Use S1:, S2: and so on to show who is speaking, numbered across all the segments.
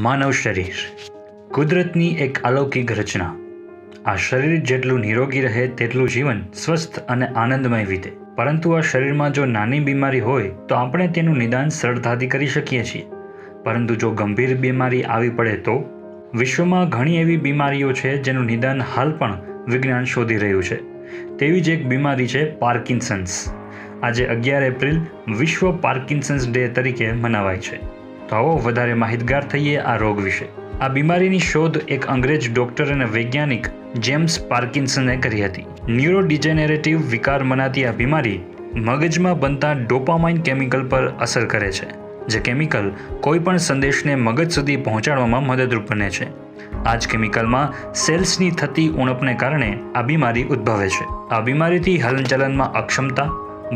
S1: માનવ શરીર કુદરતની એક અલૌકિક રચના। આ શરીર જેટલું નિરોગી રહે તેટલું જીવન સ્વસ્થ અને આનંદમય વીતે। પરંતુ આ શરીરમાં જો નાની બીમારી હોય તો આપણે તેનું નિદાન સરળતાથી કરી શકીએ છીએ, પરંતુ જો ગંભીર બીમારી આવી પડે તો? વિશ્વમાં ઘણી એવી બીમારીઓ છે જેનું નિદાન હાલ પણ વિજ્ઞાન શોધી રહ્યું છે। તેવી જ એક બીમારી છે પાર્કિન્સન્સ। આજે 11 એપ્રિલ વિશ્વ પાર્કિન્સન્સ ડે તરીકે મનાવાય છે। તો આવો વધારે માહિતગાર થઈએ આ રોગ વિશે। આ બીમારીની શોધ એક અંગ્રેજ ડૉક્ટર અને વૈજ્ઞાનિક જેમ્સ પાર્કિન્સને કરી હતી। ન્યુરોડિજેનરેટિવ વિકાર મનાતી આ બીમારી મગજમાં બનતા ડોપામાઇન કેમિકલ પર અસર કરે છે, જે કેમિકલ કોઈપણ સંદેશને મગજ સુધી પહોંચાડવામાં મદદરૂપ બને છે। આ જ કેમિકલમાં સેલ્સની થતી ઉણપને કારણે આ બીમારી ઉદ્ભવે છે। આ બીમારીથી હલનચલનમાં અક્ષમતા,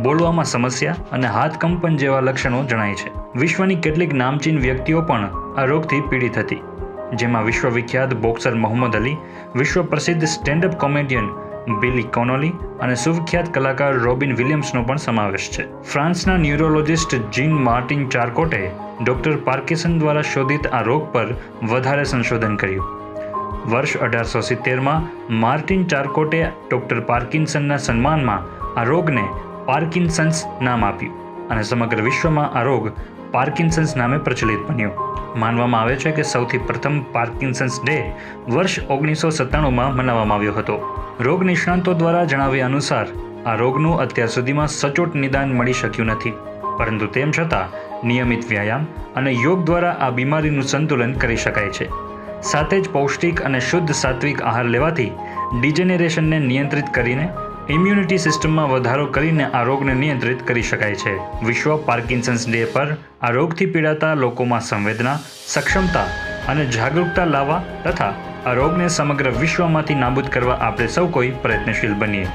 S1: બોલવામાં સમસ્યા અને હાથ કંપન જેવા લક્ષણો જણાય છે। વિશ્વની કેટલીક નામચીન વ્યક્તિઓ પણ આ રોગથી પીડિત હતી, જેમાં વિશ્વવિખ્યાત બોક્સર મોહમ્મદ અલી, વિશ્વ પ્રસિદ્ધ સ્ટેન્ડઅપ કોમેડિયન બિલી કોનોલી અને સુવિખ્યાત કલાકાર રોબિન વિલિયમ્સનો પણ સમાવેશ છે। ફ્રાન્સના ન્યુરોલોજિસ્ટ જીન માર્ટિન ચાર્કોટે ડૉક્ટર પાર્કિન્સન દ્વારા શોધિત આ રોગ પર વધારે સંશોધન કર્યું। વર્ષ 1870માં માર્ટિન ચાર્કોટે ડૉક્ટર પાર્કિન્સનના સન્માનમાં આ રોગને પાર્કિન્સન્સ નામ આપ્યું અને સમગ્ર વિશ્વમાં આ રોગ પાર્કિન્સન્સ નામે પ્રચલિત બન્યો। માનવામાં આવે છે કે સૌથી પ્રથમ પાર્કિન્સન્સ ડે વર્ષ 1997માં મનાવવામાં આવ્યો હતો। રોગ નિષ્ણાતો દ્વારા જણાવ્યા અનુસાર આ રોગનું અત્યાર સુધીમાં સચોટ નિદાન મળી શક્યું નથી, પરંતુ તેમ છતાં નિયમિત વ્યાયામ અને યોગ દ્વારા આ બીમારીનું સંતુલન કરી શકાય છે। સાથે જ પૌષ્ટિક અને શુદ્ધ સાત્વિક આહાર લેવાથી ડિજેનરેશનને નિયંત્રિત કરીને ઇમ્યુનિટી સિસ્ટમમાં વધારો કરીને આ રોગને નિયંત્રિત કરી શકાય છે। વિશ્વ પાર્કિન્સન્સ ડે પર આ રોગથી પીડાતા લોકોમાં સંવેદના, સક્ષમતા અને જાગૃતતા લાવવા તથા આ રોગને સમગ્ર વિશ્વમાંથી નાબૂદ કરવા આપણે સૌ કોઈ પ્રયત્નશીલ બનીએ।